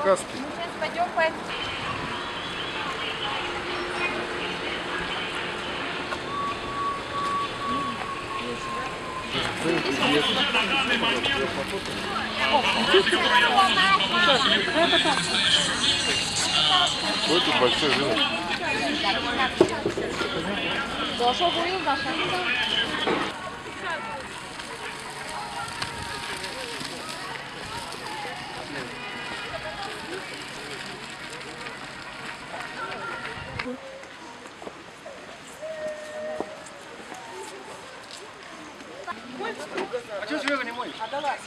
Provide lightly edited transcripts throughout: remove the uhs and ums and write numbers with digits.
каски. Мы сейчас пойдем по... Какой тут большой рынок. Зашел, понял, Даша? А что Серега не моешь? А давай.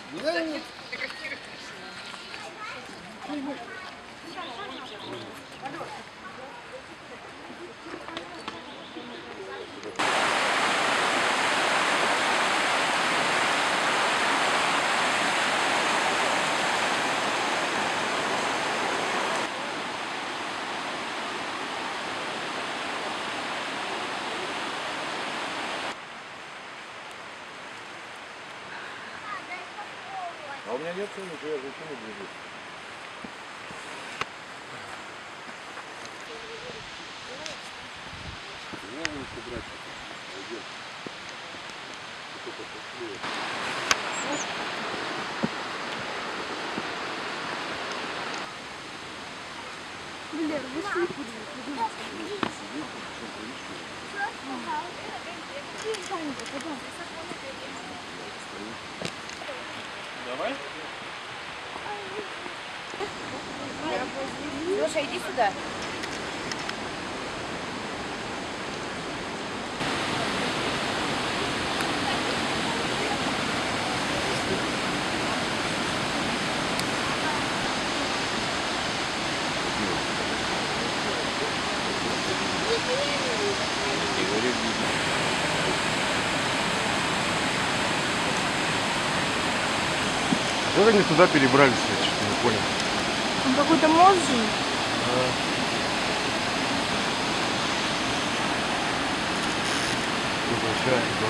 А у меня нет цены, что я зачем движусь? Надо собрать. Пойдем. Только пошли. Блин, вышли куда? Давай. Леша, иди сюда. Как они туда перебрались, я что-то не понял. Он какой-то мост же. Возвращается.